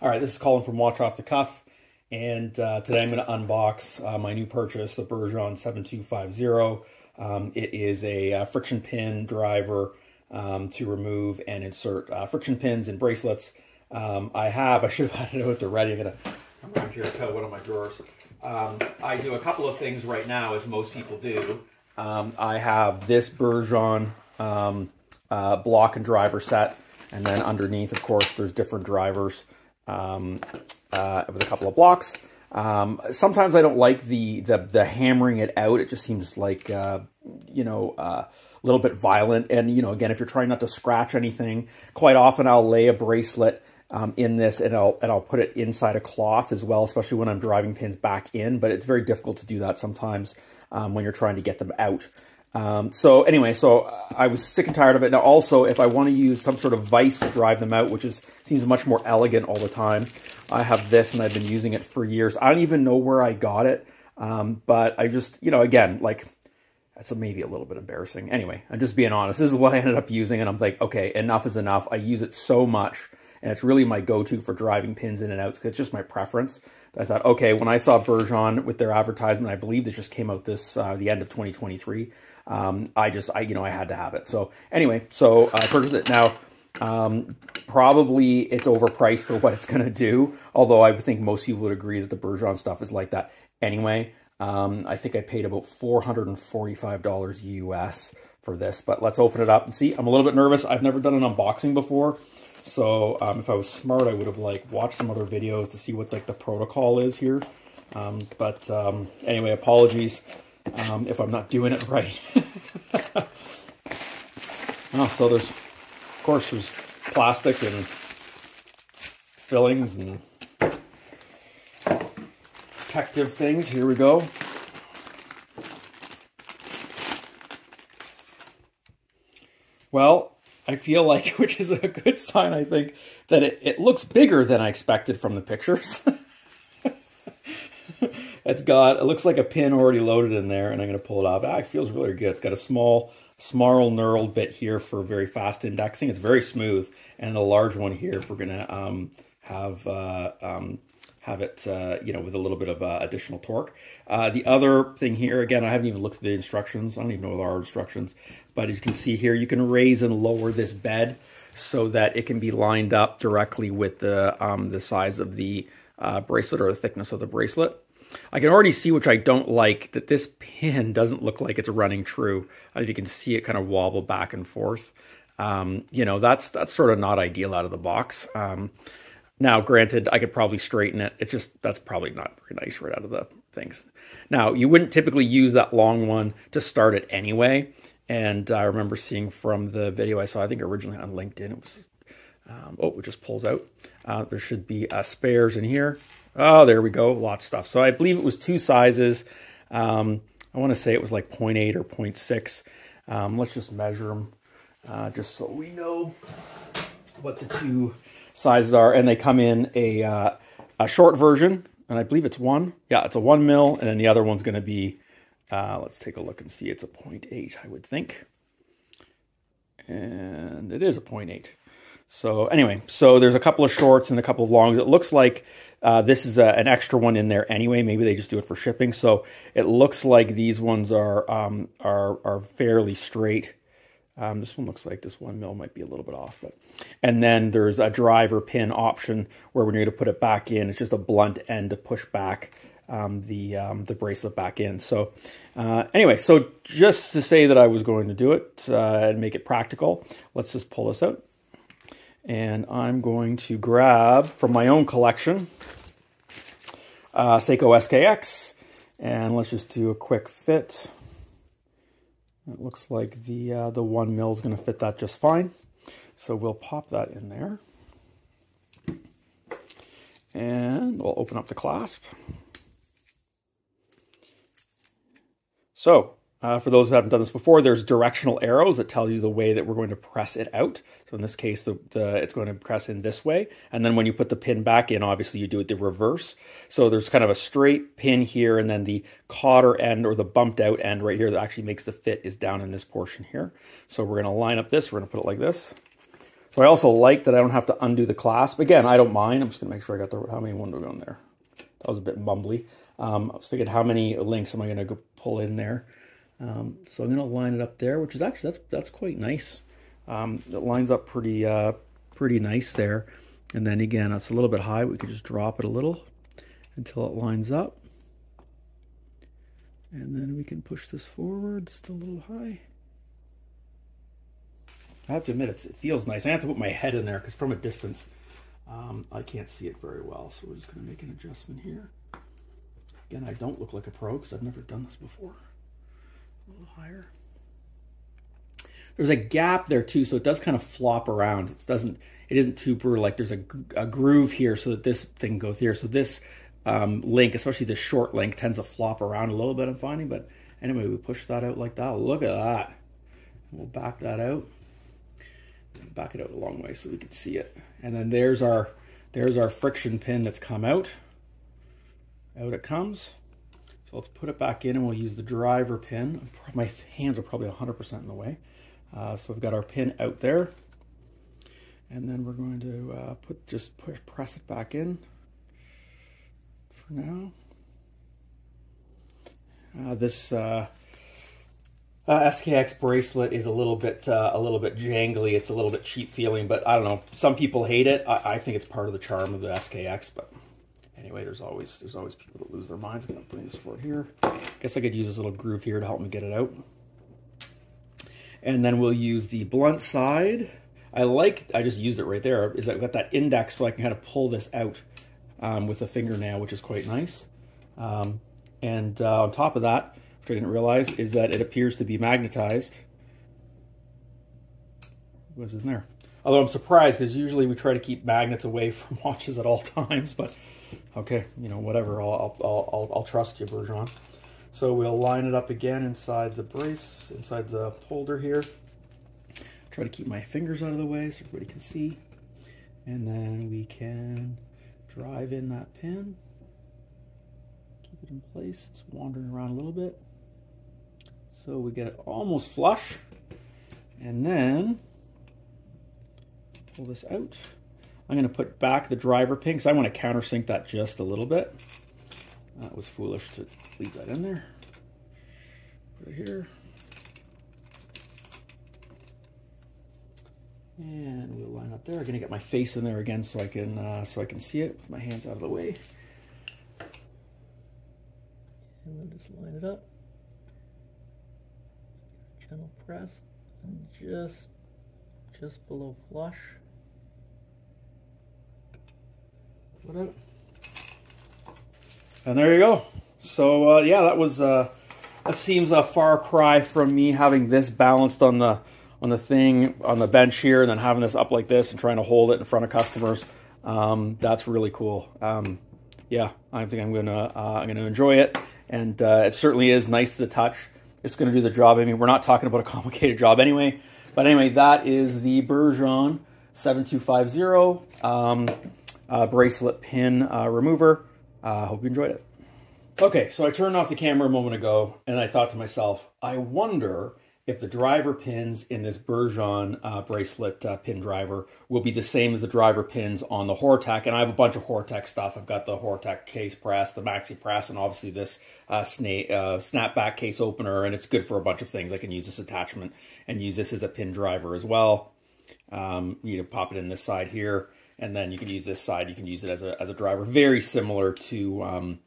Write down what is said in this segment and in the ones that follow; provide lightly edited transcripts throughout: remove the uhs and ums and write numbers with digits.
All right, this is Colin from Watch Off the Cuff, and today I'm going to unbox my new purchase, the Bergeon 7250. It is a friction pin driver to remove and insert friction pins and bracelets. I should have had it out there ready. I'm going to come around here and cut one of my drawers. I do a couple of things right now, as most people do. I have this Bergeon block and driver set, and then underneath, of course, there's different drivers with a couple of blocks. Sometimes I don't like the hammering it out. It just seems like a little bit violent. And again, if you're trying not to scratch anything, quite often I'll lay a bracelet in this, and I'll put it inside a cloth as well, especially when I'm driving pins back in. But it's very difficult to do that sometimes when you're trying to get them out. So anyway, I was sick and tired of it. Now also, if I want to use some sort of vise to drive them out, which seems much more elegant all the time, I have this, and I've been using it for years. I don't even know where I got it, but I just, again, like, that's maybe a little bit embarrassing. Anyway, I'm just being honest. This is what I ended up using, and I'm like, okay, enough is enough. I use it so much, and it's really my go-to for driving pins in and outs, because it's just my preference. I thought, okay, when I saw Bergeon with their advertisement, I believe this just came out the end of 2023. I had to have it. So anyway, I purchased it. Now, probably it's overpriced for what it's going to do, although I think most people would agree that the Bergeon stuff is like that anyway. I think I paid about $445 US for this, but let's open it up and see. I'm a little bit nervous. I've never done an unboxing before. So if I was smart, I would have watched some other videos to see what the protocol is here. Anyway, apologies if I'm not doing it right. So of course there's plastic and fillings and protective things. Here we go. Well, I feel like, which is a good sign, I think, that it looks bigger than I expected from the pictures. It looks like a pin already loaded in there, and I'm going to pull it off. It feels really good. It's got a small knurled bit here for very fast indexing. It's very smooth, and a large one here if we're going to have it, with a little bit of additional torque. The other thing here, again, I haven't even looked at the instructions. I don't even know what there are instructions. But as you can see here, you can raise and lower this bed so that it can be lined up directly with the size of the bracelet, or the thickness of the bracelet. I can already see, which I don't like, that this pin doesn't look like it's running true. I don't know if you can see it kind of wobble back and forth. That's sort of not ideal out of the box. Now, granted, I could probably straighten it. That's probably not very nice right out of the things. Now, you wouldn't typically use that long one to start it anyway. And I remember seeing from the video I saw, I think originally on LinkedIn, it was, it just pulls out. There should be spares in here. Oh, there we go. Lots of stuff. So I believe it was two sizes. I want to say it was like 0.8 or 0.6. Let's just measure them just so we know what the two sizes are. And they come in a short version, and I believe it's one. Yeah, it's a 1 mil, and then the other one's going to be, let's take a look and see. It's a 0.8, I would think. And it is a 0.8. So anyway, there's a couple of shorts and a couple of longs. It looks like this is an extra one in there anyway. Maybe they just do it for shipping. So it looks like these ones are fairly straight. This one looks like this 1 mil might be a little bit off, and then there's a driver pin option where when you're going to put it back in, it's just a blunt end to push back the bracelet back in. So anyway, so just to say that I was going to do it and make it practical, let's just pull this out. And I'm going to grab from my own collection Seiko SKX, and let's just do a quick fit. It looks like the 1 mil is going to fit that just fine. So we'll pop that in there. And we'll open up the clasp. So for those who haven't done this before, there's directional arrows that tell you the way that we're going to press it out. So in this case, it's going to press in this way. And then when you put the pin back in, obviously you do it the reverse. So there's kind of a straight pin here, and then the cotter end, or the bumped out end right here that actually makes the fit, is down in this portion here. So we're going to line up this. We're going to put it like this. So I also like that I don't have to undo the clasp. Again, I don't mind. I'm just going to make sure I got the, how many one do we go in there? That was a bit mumbly. I was thinking, how many links am I going to go pull in there? So I'm going to line it up there, which is actually, that's quite nice. It lines up pretty nice there. And then again, it's a little bit high. We could just drop it a little until it lines up. And then we can push this forward, still a little high. I have to admit, it feels nice. I have to put my head in there because from a distance, I can't see it very well. So we're just going to make an adjustment here. Again, I don't look like a pro because I've never done this before. A little higher. There's a gap there too, so it does kind of flop around. It isn't too brutal. Like there's a groove here so that this thing goes here. So this link, especially the short link, tends to flop around a little bit, I'm finding. But anyway, we push that out like that. Look at that. We'll back that out. Back it out a long way so we can see it. And then there's our friction pin that's come out. Out it comes. So let's put it back in and we'll use the driver pin. My hands are probably 100% in the way. So we've got our pin out there. And then we're going to press it back in for now. This SKX bracelet is a little bit jangly. It's a little bit cheap feeling, but I don't know. Some people hate it. I think it's part of the charm of the SKX. But anyway, there's always people that lose their minds. I'm gonna bring this forward here. Guess I could use this little groove here to help me get it out. And then we'll use the blunt side. I just used it right there. Is I've got that index so I can kind of pull this out with a fingernail, which is quite nice. And on top of that, which I didn't realize, is that it appears to be magnetized. What's in there? Although I'm surprised, because usually we try to keep magnets away from watches at all times, but okay, you know, whatever, I'll trust you, Bergeon. So we'll line it up again inside the brace, inside the holder here. Try to keep my fingers out of the way so everybody can see. And then we can drive in that pin. Keep it in place, it's wandering around a little bit. So we get it almost flush, and then pull this out. I'm going to put back the driver pin because I want to countersink that just a little bit. That was foolish to leave that in there. Put it here. And we'll line up there. I'm going to get my face in there again so I can see it with my hands out of the way. And we'll just line it up. Gentle press and just below flush. Put it. And there you go. So yeah, that seems a far cry from me having this balanced on the bench here and then having this up like this and trying to hold it in front of customers. That's really cool. Yeah, I think I'm gonna enjoy it, and it certainly is nice to the touch. It's going to do the job. I mean, we're not talking about a complicated job anyway. But anyway, that is the Bergeon 7250 bracelet pin remover. Hope you enjoyed it. Okay, so I turned off the camera a moment ago, and I thought to myself, I wonder if the driver pins in this Bergeon bracelet pin driver will be the same as the driver pins on the Horotec. And I have a bunch of Horotec stuff. I've got the Horotec case press, the maxi press, and obviously this snapback case opener, and it's good for a bunch of things. I can use this attachment and use this as a pin driver as well. You pop it in this side here, and then you can use this side. You can use it as a driver, very similar to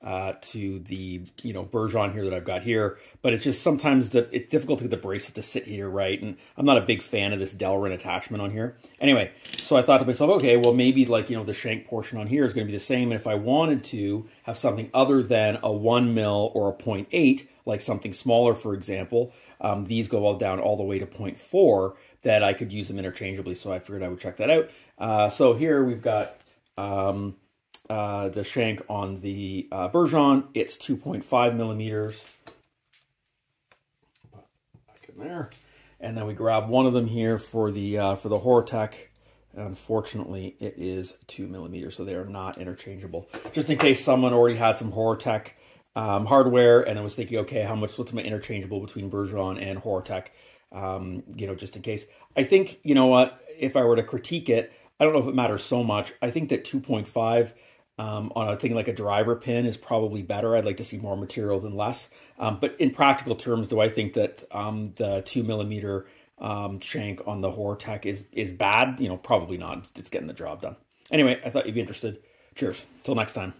the Bergeon here that I've got here, but it's just sometimes it's difficult to get the bracelet to sit here right, and I'm not a big fan of this Delrin attachment on here. Anyway, so I thought to myself, okay, well maybe the shank portion on here is going to be the same, and if I wanted to have something other than a 1 mil or a 0.8, like something smaller, for example, these go all down all the way to 0.4, that I could use them interchangeably. So I figured I would check that out. So here we've got the shank on the Bergeon. It's 2.5 millimeters. Back in there, and then we grab one of them here for the Horotec. Unfortunately, it is 2 millimeters, so they are not interchangeable. Just in case someone already had some Horotec hardware and I was thinking, okay, what's my interchangeable between Bergeon and Horotec? Just in case. I think, you know what, if I were to critique it, I don't know if it matters so much. I think that 2.5 on a thing like a driver pin is probably better. I'd like to see more material than less. But in practical terms, do I think that the 2mm shank on the Horotec is bad? You know, probably not. It's getting the job done. Anyway, I thought you'd be interested. Cheers. Till next time.